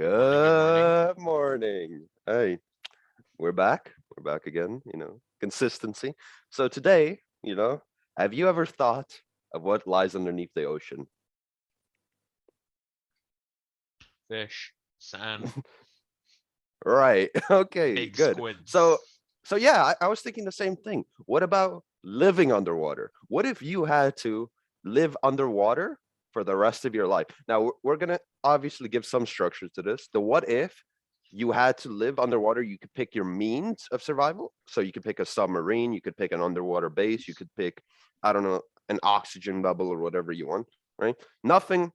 Good morning. Good morning. Hey, we're back. We're back again, consistency. So today, have you ever thought of what lies underneath the ocean? Fish, sand, Right. Okay, big good. So, squids. so yeah, I was thinking the same thing. What about living underwater? What if you had to live underwater for the rest of your life? Now, we're gonna obviously give some structure to this. The what if you had to live underwater, you could pick your means of survival. So you could pick a submarine, you could pick an underwater base, you could pick, I don't know, an oxygen bubble or whatever you want, right? Nothing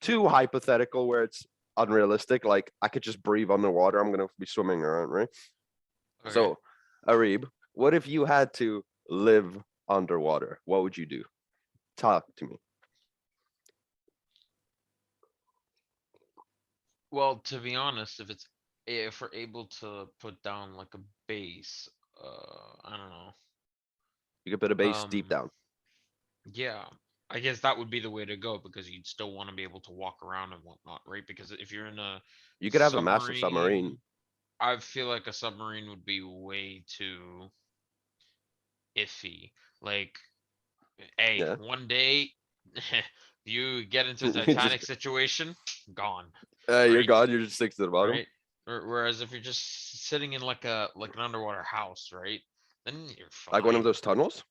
too hypothetical where it's unrealistic. Like I could just breathe underwater. I'm gonna be swimming around, right? Okay. So, Arib, what if you had to live underwater? What would you do? Talk to me. Well, to be honest, if we're able to put down like a base, I don't know. You could put a base deep Um, down. yeah, I guess that would be the way to go because you'd still want to be able to walk around and whatnot, right? Because if you're in a You could have a massive submarine, submarine. I feel like a submarine would be way too iffy. Like, hey, Yeah, one day you get into a you just Titanic situation, gone, you're right? gone. You're just sticks to the bottom, Right? Whereas if you're just sitting in like an underwater house, right? Then you're like one of fine. those tunnels.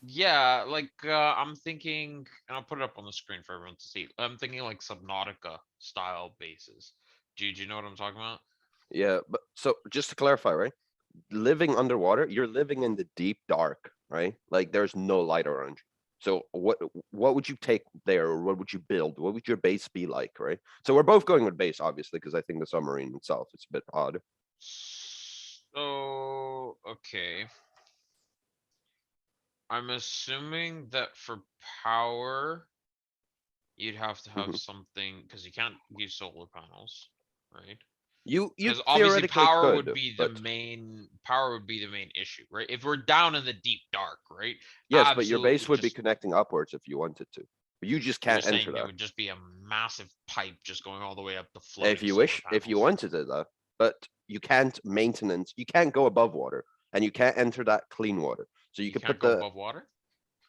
Yeah, like I'm thinking, and I'll put it up on the screen for everyone to see. I'm thinking like Subnautica style bases. Do you know what I'm talking about? Yeah, but so just to clarify, right? Living underwater, you're living in the deep dark, right? Like there's no light around you. So what would you take there, or what would you build? What would your base be like, right? So we're both going with base, obviously, because I think the submarine itself is a bit odd. So, okay. I'm assuming that for power, you'd have to have Mhm. something because you can't use solar panels, right? You Because obviously theoretically could, but power would be the main issue, right? If we're down in the deep dark, right? yes, but your base Absolutely would be just connecting upwards if you wanted to. But you just you're can't enter saying it that. would just be a massive pipe just going all the way up to If floating you solar wish, if you panels. wanted it, though. But you can't go above water, and you can't enter that clean water. So you You could can't put go the above water?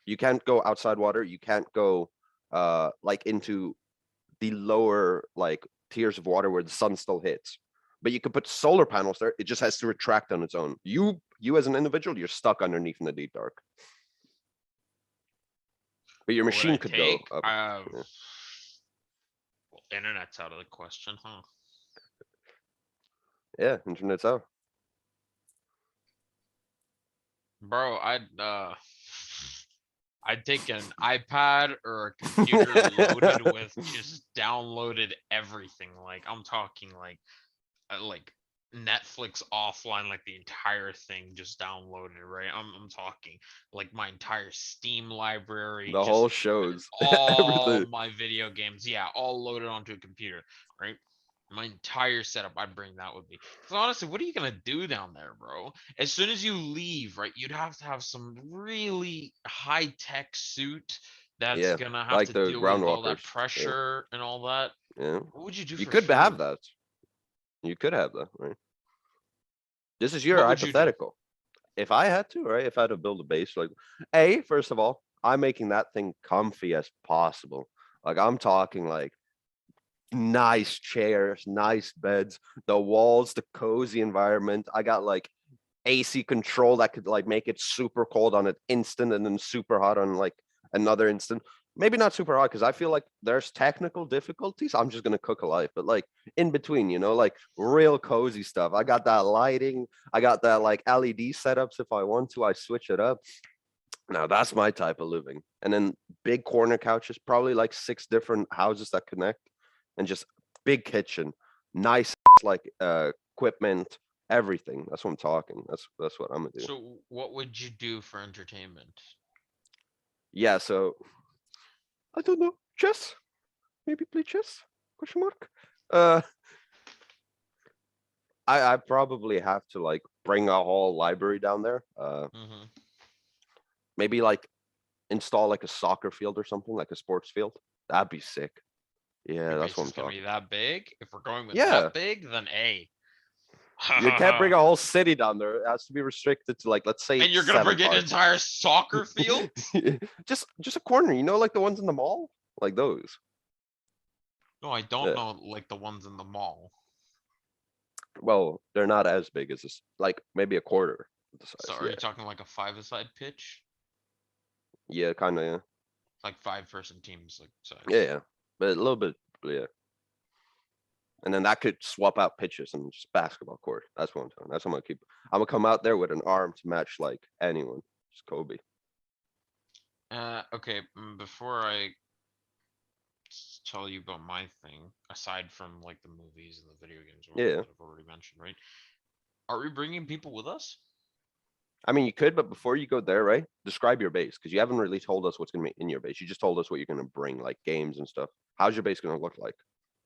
you can't go outside water. You can't go like into the lower like tiers of water where the sun still hits. But you could put solar panels there. It just has to retract on its own. You as an individual, you're stuck underneath in the deep dark. But your What would machine I could go take? up. Yeah, Well, internet's out of the question, huh? yeah, internet's out. Bro, I'd take an iPad or a computer loaded with just downloaded everything. Like I'm talking like Netflix offline, like the entire thing just downloaded, right? I'm talking like my entire Steam library, The just whole shows all everything. my video games, yeah, all loaded onto a computer, right? My entire setup, I'd bring that with me. Because honestly, what are you gonna do down there, bro? As soon as you leave, right, you'd have to have some really high tech suit that's Yeah, gonna have like to the deal with all groundwalkers. that Yeah, pressure and all that. yeah. What would you do You for could have food? that. You could have that, right? This is your What would you do? hypothetical. If I had to, right? If I had to build a base, like, a first of all, I'm making that thing comfy as possible. Like I'm talking like nice chairs, nice beds, the walls, the cozy environment. I got like AC control that could like make it super cold on an instant and then super hot on like another instant. Maybe not super hot because I feel like there's technical difficulties. I'm just gonna cook a life, but like in between, like real cozy stuff. I got that lighting. I got that like LED setups. If I want to, I switch it up. Now that's my type of living. And then big corner couches, probably like six different houses that connect, and just big kitchen, nice like equipment, everything. That's what I'm talking. That's what I'm gonna do. So, what would you do for entertainment? Yeah, so I don't know. Chess? Maybe play chess? Question mark. Uh I probably have to like bring a whole library down there. Mm-hmm. Maybe like install like a soccer field or something, like a sports field. That'd be sick. Yeah, Okay, that's so what I'm it's gonna be talking. that big. If we're going with Yeah, that big, then A. you can't bring a whole city down there. It has to be restricted to like, let's say And you're gonna 7 bring an parks. entire soccer field? Just a corner, like the ones in the mall, like those. No, I don't Yeah. know like the ones in the mall. Well, they're not as big as this, like maybe a quarter of the So size. are Yeah, you talking like a five-a-side pitch? yeah, kind of. Yeah, Like five-person teams like yeah, size. yeah, but a little bit. Yeah, and then that could swap out pitches and just basketball court. That's what I'm talking. That's what I'm gonna keep. I'm gonna come out there with an arm to match like anyone. Just Kobe. Okay, before I tell you about my thing, aside from like the movies and the video games and whatnot Yeah, that I've already mentioned, right? Are we bringing people with us? I mean you could, but before you go there, right? Describe your base because you haven't really told us what's gonna be in your base. You just told us what you're gonna bring, like games and stuff. How's your base gonna look like?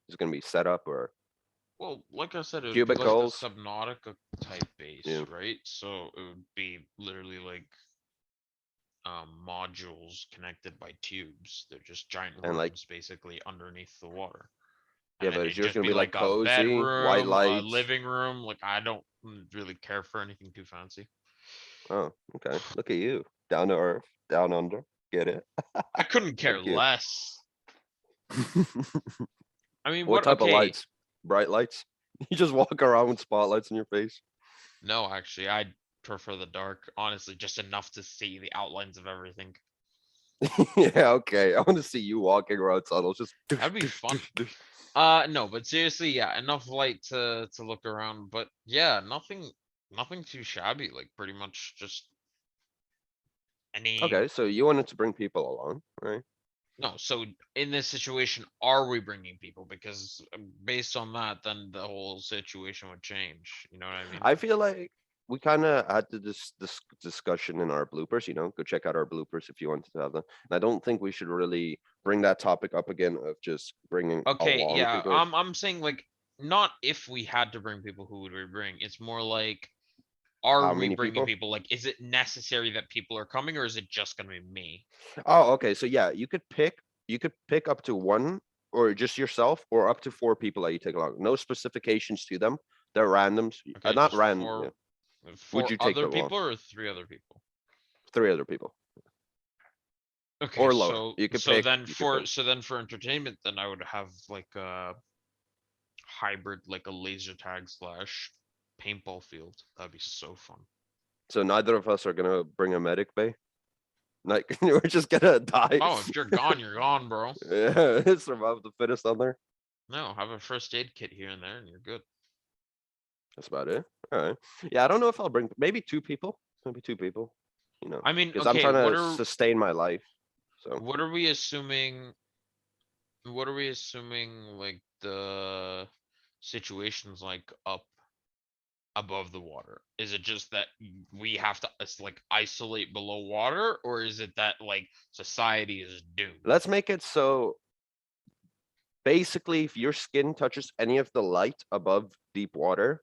Is it gonna be set up or Well, like I said, it would be like a cubicles? Subnautica type base, Yeah, right? So it would be literally like modules connected by tubes. They're just giant and like rooms basically underneath the water. yeah, And then but is it'd yours just gonna be be like like a cozy, white bedroom, a lights? living room. Like I don't really care for anything too fancy. Oh, okay. Look at you. Down to earth, down under. Get it? I couldn't So care cute. less. I mean, What what? type of Okay, lights? Bright lights? You just walk around with spotlights in your face? no, actually, I'd prefer the dark. Honestly, just enough to see the outlines of everything. Yeah, okay. I want to see you walking around tunnels. Just That'd be fun. No, but seriously, yeah, enough light to look around. But yeah, nothing too shabby. Like pretty much just any. okay. So you wanted to bring people along, right? No, so in this situation, are we bringing people? Because based on that, then the whole situation would change. You know what I mean? I feel like we kind of had this discussion in our bloopers. Go check out our bloopers if you wanted to have them. And I don't think we should really bring that topic up again of just bringing Okay, along yeah. people. I'm saying like not if we had to bring people, who would we bring? It's more like, are How we many bringing people? people? Like, is it necessary that people are coming, or is it just gonna be me? Oh, okay. So yeah, you could pick up to one or just yourself or up to 4 people that you take along. No specifications to them. They're randoms. Okay, Not just random. Yeah. Would four you take other them along? people or three other people? 3 other people Okay, or lower. so You could so pick. then You could pick. for entertainment, then I would have like a hybrid, like a laser tag slash paintball field. That'd be so fun. So neither of us are gonna bring a medic bay. Like we're just gonna die. Oh, if you're gone, bro. Yeah, survive the fittest on there. No, have a first aid kit here and there, and you're good. That's about it. All right. Yeah, I don't know if I'll bring maybe 2 people. Maybe 2 people. I mean, Because I'm okay, trying to sustain my life. So what are we assuming? What are we assuming? Like the situations like up above the water? Is it just that we have to like isolate below water, or is it that like society is doomed? let's make it so basically if your skin touches any of the light above deep water,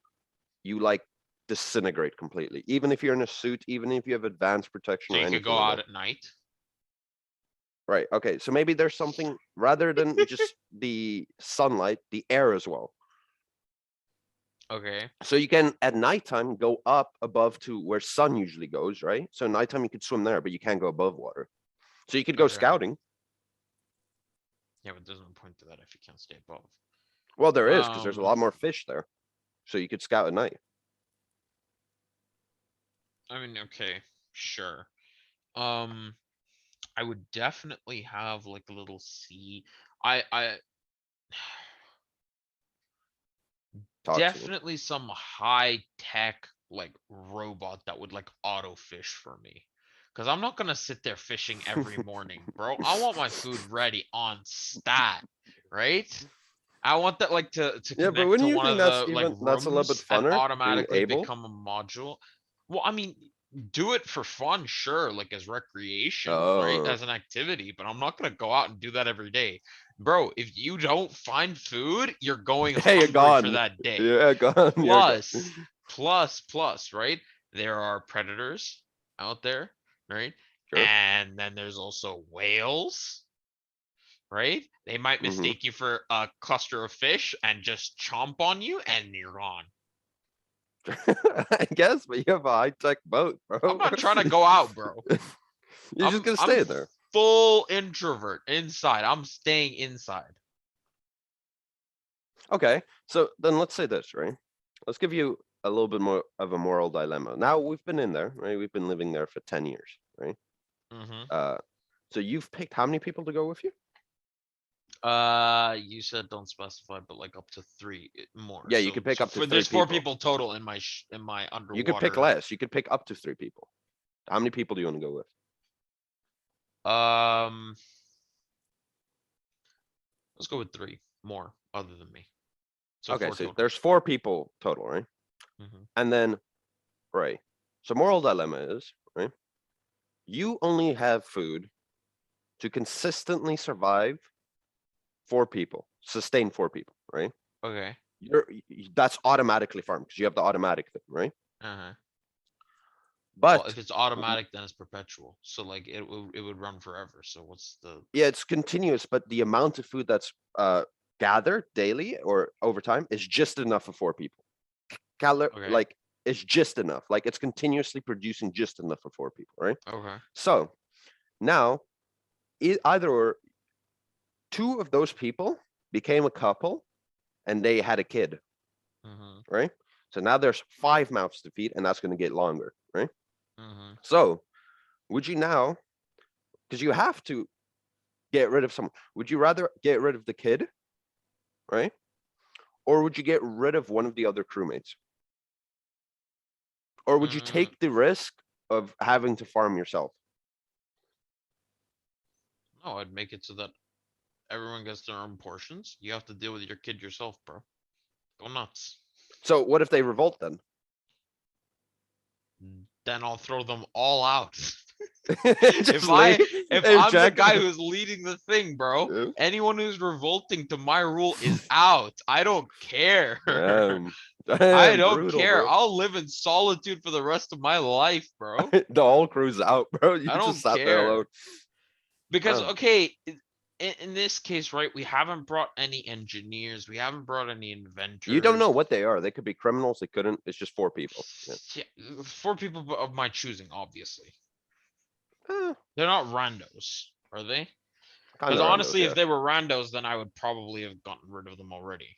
you like disintegrate completely. Even if you're in a suit, even if you have advanced protection So or you could anything go like out that. at night. Right. Okay. So maybe there's something rather than just the sunlight, the air as well. Okay. So you can at nighttime go up above to where sun usually goes, right? So nighttime you could swim there, but you can't go above water. So you could go Okay. scouting. Yeah, but there's no point to that if you can't stay above. Well, there is because there's a Um, lot more fish there. So you could scout at night. I mean, okay, sure. Um, I would definitely have like a little sea. I Talk to me. definitely some high tech like robot that would like auto fish for me. Cause I'm not gonna sit there fishing every morning, bro. I want my food ready on stat, right? I want that like to Yeah, but connect to wouldn't you one think of the like that's a little bit rooms and funner being automatically able? become a module. Well, I mean, do it for fun, sure, like as recreation, right? Oh, As an activity, but I'm not gonna go out and do that every day. Bro, if you don't find food, you're going hey, you're hungry for gone. that day. Yeah, gone. You're gone. Plus, right? There are predators out there, right? Sure. And then there's also whales, right? They might Hmm. mistake you for a cluster of fish and just chomp on you, and you're gone. I guess, but you have a high-tech boat, I'm bro. not trying to go out, bro. You're just gonna I'm stay there. full introvert inside. I'm staying inside. Okay, so then let's say this, right? Let's give you a little bit more of a moral dilemma. Now we've been in there, right? We've been living there for 10 years, right? Mm-hmm. Uh, so you've picked how many people to go with you? You said don't specify, but like up to three more. Yeah, you could pick So up to for three there's four people. people total in my You could pick underwater. less. You could pick up to three people. How many people do you want to go with? Um, let's go with three more other than me. So Okay, four so total. there's four people total, right? Mm-hmm. And then, right. So moral dilemma is, right? You only have food to consistently survive four people, sustain four people, right? Okay. That's automatically farmed because you have the automatic thing, right? Uh-huh. Well, But if it's automatic, then it's perpetual. So like it would run forever. So what's the yeah, it's continuous, but the amount of food that's gathered daily or over time is just enough for four people. okay? Like it's just enough. Like it's continuously producing just enough for four people, right? Okay. So now either or two of those people became a couple and they had a kid, Mm-hmm. right? So now there's five mouths to feed, and that's going to get longer, right? Mm-hmm. So would you now, because you have to get rid of someone, would you rather get rid of the kid, right? Or would you get rid of one of the other crewmates? Or would you Mm, take the risk of having to farm yourself? no, I'd make it so that everyone gets their own portions. You have to deal with your kid yourself, bro. Go nuts. So what if they revolt then? Then I'll throw them all out. Just if I leave, if I'm the eject. guy who's leading the thing, bro, Yeah. anyone who's revolting to my rule is out. I don't care. I Damn, don't brutal, care. bro. I'll live in solitude for the rest of my life, bro. The whole crew's out, bro. You I just don't sat there alone. care. Because Oh, okay, in this case, right, we haven't brought any engineers, we haven't brought any you don't know inventors. what they are. They could be criminals. They couldn't. It's just four people. Yeah. Yeah, four people of my choosing, obviously. Eh, They're not randos, are they? kind Because of randos, honestly, if yeah. they were randos, then I would probably have gotten rid of them already.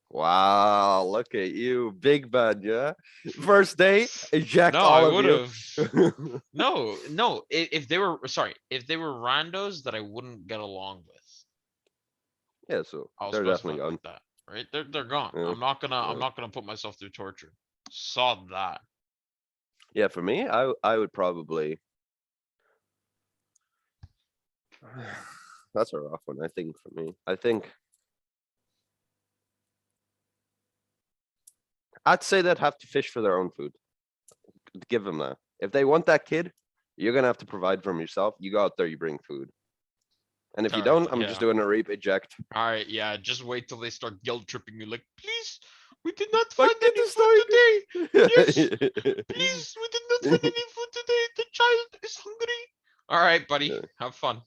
Wow, look at you, big bad, yeah. First day, eject No, I all of would you. have. No, no. If they were sorry, if they were randos that I wouldn't get along with, Yeah, so I'll they're specify definitely it gone. like that. Right? They're gone. Yeah, I'm yeah. not gonna put myself through torture. Saw that. Yeah, for me, I would probably. That's a rough one. I think for me, I think I'd say they'd have to fish for their own food. Give them that. If they want that kid, you're gonna have to provide for them yourself. You go out there, you bring food. And if you All right, don't, I'm just yeah. doing a reap eject. All right, yeah. Just wait till they start guilt tripping you. Like, please, we did not I find did any this food today. Yes, thing. please, we did not find any food today. The child is hungry. All right, buddy, have fun.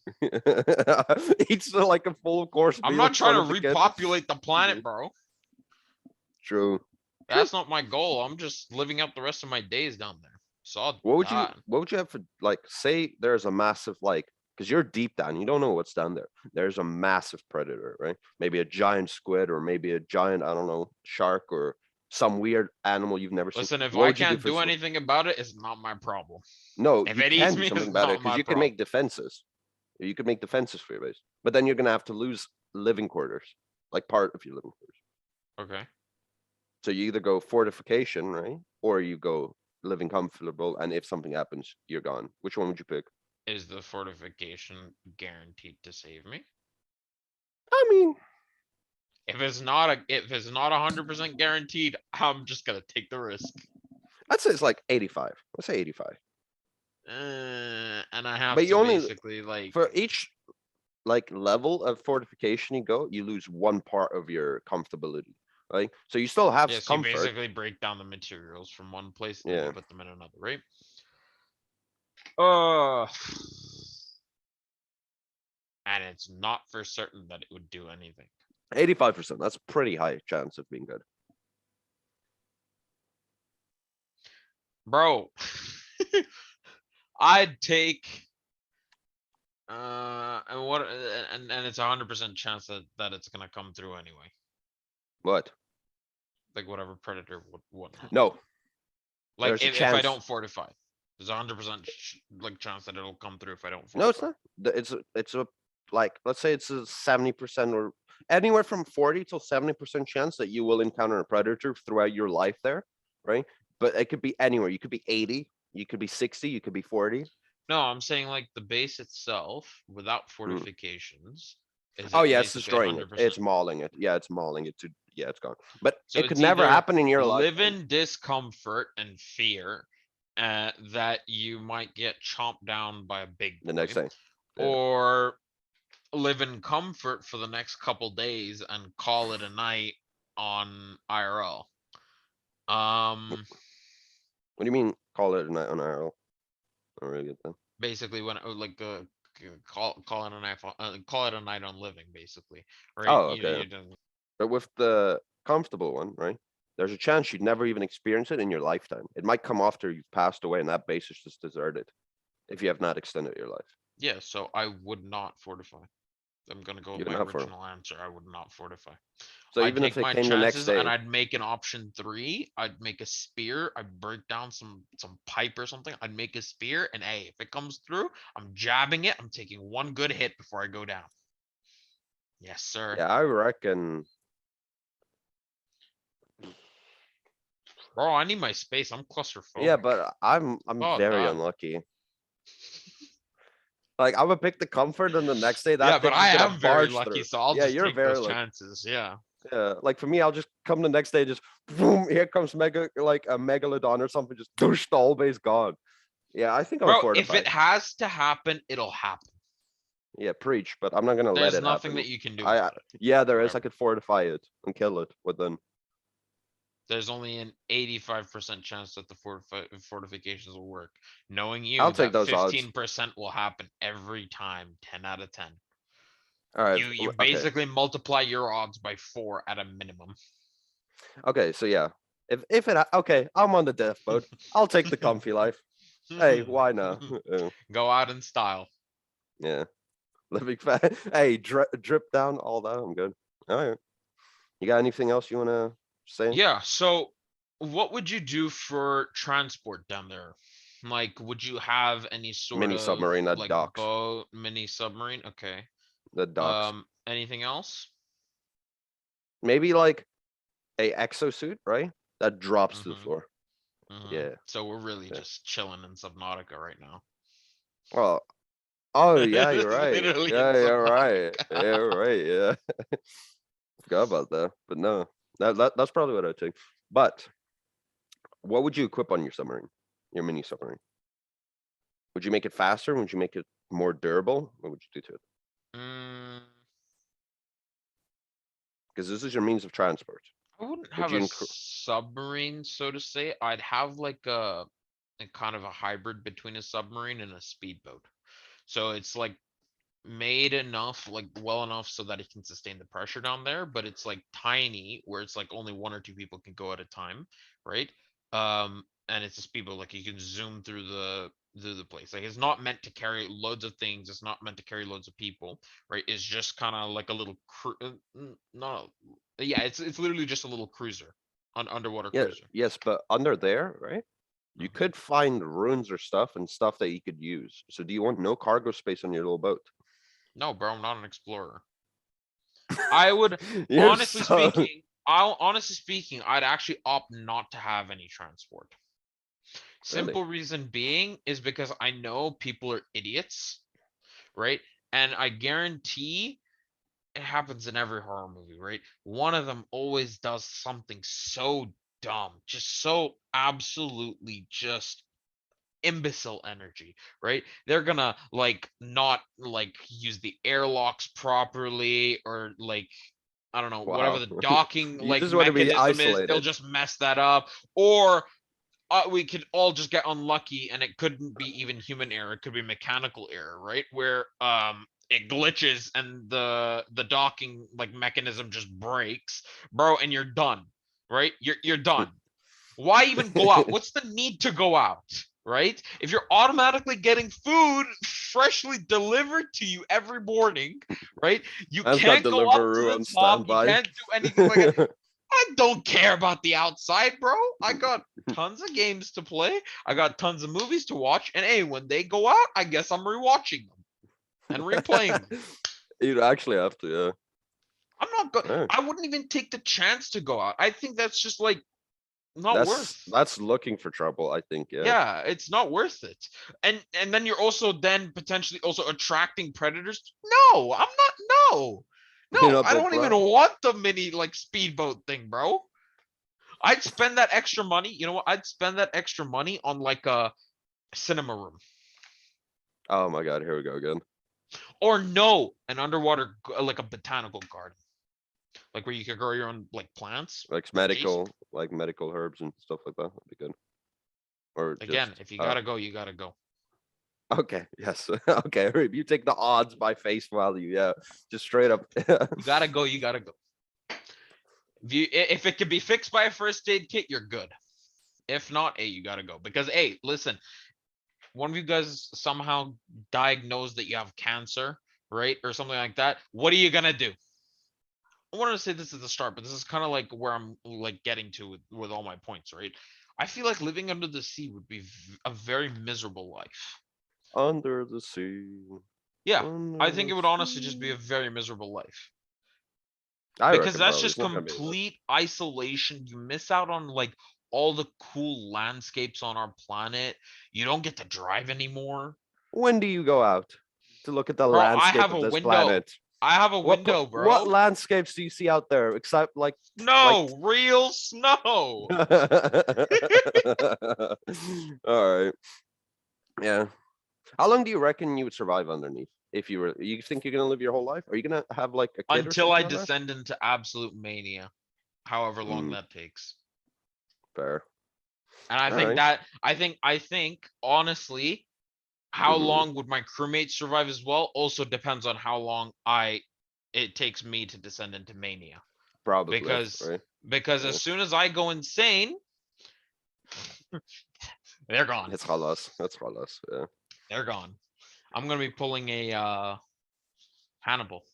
Eats like a full course I'm meal not in front trying of to the kid. repopulate the planet, bro. True. True. That's not my goal. I'm just living out the rest of my days down there. Saw that. What would you have for like say there's a massive like because you're deep down, you don't know what's down there. There's a massive predator, right? Maybe a giant squid or maybe a giant, I don't know, shark or some weird animal you've never seen. Listen, if What I would you do can't for do anything about it, it's not my problem. no, If you it eats can do me, something it's about it not because my you can problem. make defenses. You could make defenses for your base. But then you're gonna have to lose living quarters, like part of your living quarters. Okay. So you either go fortification, right? Or you go living comfortable, and if something happens, you're gone. Which one would you pick? Is the fortification guaranteed to save me? I mean, If it's not 100% guaranteed, I'm just gonna take the risk. I'd say it's like 85. Let's say 85. And I have But to you only basically like for each like level of fortification you go, you lose one part of your comfortability, right? So you still have yes, you comfort. basically break down the materials from one place and then you Yeah. put them in another, right? Uh and it's not for certain that it would do anything. 85%. That's a pretty high chance of being good. Bro, I'd take and what and it's 100% chance that it's gonna come through anyway. What? Like whatever predator would whatnot. No, Like there's a if I chance. don't fortify, there's 100% like chance that it'll come through if I don't No, it's fortify. not. It's a like let's say it's a 70% or anywhere from 40 to 70% chance that you will encounter a predator throughout your life there, right? But it could be anywhere. You could be 80, you could be 60, you could be 40. No, I'm saying like the base itself without Mm. fortifications is Oh it yeah, it's basically a destroying it. hundred percent. It's mauling it. Yeah, it's mauling it to yeah, it's gone. But So it could it's never either happen in your live lifetime. in discomfort and fear that you might get chomped down by a big The boy, next day. Yeah. or live in comfort for the next couple days and call it a night on IRL. Um, What do you mean call it a night on RL? I don't really get that. basically when like call it a night call it a night on living basically, right? Oh, You okay. you don't. But with the comfortable one, right? There's a chance you'd never even experience it in your lifetime. It might come after you've passed away and that base is just deserted if you have not extended your life. Yeah, so I would not fortify. I'm gonna go You with would my not for original answer. I would not fortify. so I'd even if take it my came the next chances and day, I'd make an option 3. I'd make a spear. I'd break down some pipe or something. I'd make a spear, and hey, if it comes through, I'm jabbing it. I'm taking one good hit before I go down. Yes, sir. yeah, I reckon. Bro, I need my space. I'm Yeah, claustrophobic. but I'm Oh very God. unlucky. Like I would pick the comfort, and the next day Yeah, that but thing's I just gonna am very barge lucky, through. so I'll Yeah, just you're take very those lucky. chances. Yeah. Yeah, like for me, I'll just come the next day, just boom, here comes mega like a megalodon or something, just douche the whole base gone. Yeah, I think I would Bro, if fortify. it has to happen, it'll happen. Yeah, preach, but I'm not gonna let There's it nothing happen. that you can do I about it. yeah, there is. I Whatever. could fortify it and kill it within. There's only an 85% chance that the fortifications will work. Knowing I'll you, take that those odds. 15% will happen every time, 10 out of 10. All right. You Okay. basically multiply your odds by 4 at a minimum. Okay. So yeah, if it okay, I'm on the death boat. I'll take the comfy life. Hey, why not? Go out in style. Yeah, living fat. Hey, drip down all that. I'm good. All right. You got anything else you wanna say? Yeah, so what would you do for transport down there? Like, would you have any sort Mini of submarine that like docks. boat, mini submarine? Okay. That docks. Anything else? Maybe like a exosuit, right? That drops to the Mm-hmm. floor. Mm-hmm. Yeah. So we're really Yeah. just chilling in Subnautica right now. Well, oh yeah, you're right. Literally in Yeah, you're right. Subnautica. You're right. Yeah. Forgot about that. But no. That's probably what I'd take. But what would you equip on your submarine? Your mini submarine? Would you make it faster? Would you make it more durable? What would you do to it? Mm, Because this is your means of transport. I wouldn't Would have you a include submarine, so to say. I'd have like a kind of a hybrid between a submarine and a speedboat. So it's like made enough, like well enough so that it can sustain the pressure down there, but it's like tiny where it's like only 1 or 2 people can go at a time, right? And it's a speedboat, like you can zoom through the place. Like it's not meant to carry loads of things. It's not meant to carry loads of people, right? It's just kind of like a little not yeah, it's literally just a little cruiser, underwater yeah, cruiser. yes, but under there, right? You Hmm. could find runes or stuff and stuff that you could use. So do you want no cargo space on your little boat? No, bro, I'm not an explorer. I would You're so honestly speaking, I'd actually opt not to have any transport. really. Simple reason being is because I know people are idiots, right? And I guarantee it happens in every horror movie, right? One of them always does something so dumb, just so absolutely just imbecile energy, right? They're gonna like not like use the airlocks properly, or like I don't know, whatever Wow. the docking You like just want to be mechanism is, they'll isolated. just mess that up. Or we could all just get unlucky and it couldn't be even human error, it could be mechanical error, right? Where it glitches and the docking like mechanism just breaks, bro, and you're done, right? You're done. Why even go out? What's the need to go out, right? If you're automatically getting food freshly delivered to you every morning, right? You I've got can't go up to Deliveroo the on top. You standby. can't do anything like it. I don't care about the outside, bro. I got tons of games to play. I got tons of movies to watch. And hey, when they go out, I guess I'm rewatching them and replaying them. You'd actually have to, yeah. I'm not going. Alright. I wouldn't even take the chance to go out. I think that's just like not worth. That's looking for trouble, I think, yeah. Yeah, it's not worth it. And then you're also then potentially also attracting predators. No, I'm not. No, You're no, not I built don't for even that? want the mini like speedboat thing, bro. I'd spend that extra money. You know what? I'd spend that extra money on like a cinema room Oh my god, here we go again. or no, an underwater like a botanical garden, like where you could grow your own like plants. Like Jason, medical herbs and stuff like that. That'd be good. Or again, just if you gotta go, you gotta go. okay, yes. Okay, you take the odds by face value, yeah. Just straight up. You gotta go. You gotta go. If it can be fixed by a first aid kit, you're good. If not, hey, you gotta go. Because hey, listen, one of you guys somehow diagnosed that you have cancer, right? Or something like that. What are you gonna do? I wanted to say this at the start, but this is kind of like where I'm like getting to with all my points, right? I feel like living under the sea would be a very miserable life. Under the sea. Yeah, I Under think the it would honestly just be sea. a very miserable life. I Because reckon, that's bro. It's just not gonna be that. complete isolation. You miss out on like all the cool landscapes on our planet. You don't get to drive anymore. When do you go out to look at the Bro, I landscape have of a this window. planet? I have a window, What bro. landscapes do you see out there except like Snow, real snow. all right. Yeah. How long do you reckon you would survive underneath? If you were, you think you're gonna live your whole life? Are you gonna have like a kid or Until I something like that? descend into absolute mania, however long Mm, that takes. fair. And I All think right. that I think honestly, how Mm-hmm. long would my crewmates survive as well also depends on how long I it takes me to descend into mania. Probably. Because Right. because Yeah. as soon as I go insane, they're gone. It's halas. That's halas. Yeah. They're gone. I'm gonna be pulling a Hannibal.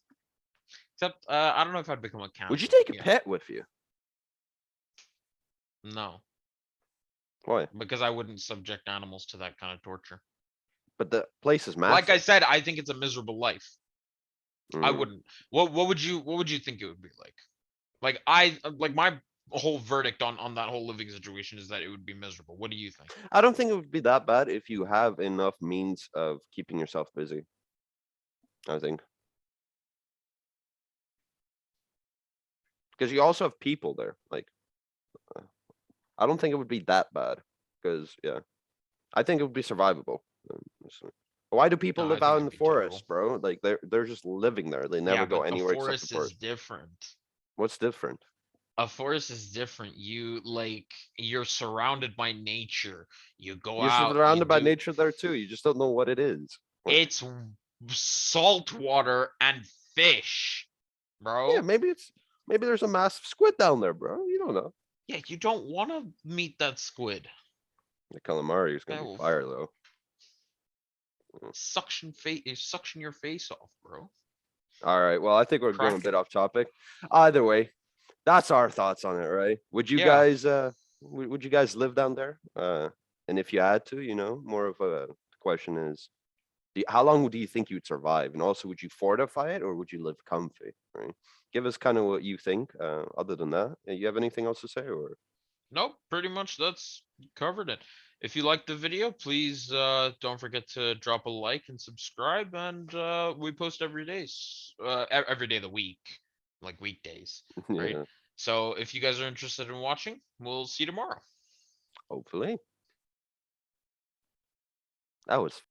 Except I don't know if I'd become a Would you cannibal. take a Yeah. pet with you? No, Why? because I wouldn't subject animals to that kind of torture. But the place is Like I massive. said, I think it's a miserable life. I Mm. wouldn't. What would you think it would be like? Like my whole verdict on that whole living situation is that it would be miserable. What do you think? I don't think it would be that bad if you have enough means of keeping yourself busy. I think. Because you also have people there. Like, I don't think it would be that bad. Because yeah, I think it would be survivable. Honestly. Why do people No, I live think out in it'd the be terrible. forest, bro? Like they're just living there. They Yeah, never go but the anywhere except the forest is forest. different. What's different? A forest is different. You're surrounded by nature. You go You're out, you surrounded by do nature there too. You just don't know what it is. Like, it's salt water and fish, yeah, bro. maybe there's a massive squid down there, bro. You don't know. Yeah, you don't want to meet that squid. The calamari is gonna That be will fire though. suction your face off, bro. All right. Well, I think we're going a Crack bit it. off topic. Either way, that's our thoughts on it, right? Would you Yeah. guys would you guys live down there? And if you had to, more of a question is how long do you think you'd survive? And also would you fortify it or would you live comfy? Right? Give us kind of what you think. Other than that, you have anything else to say or Nope, pretty much that's covered it. If you liked the video, please don't forget to drop a like and subscribe. And we post every day of the week, like weekdays, right? yeah, So if you guys are interested in watching, we'll see you tomorrow. hopefully. That was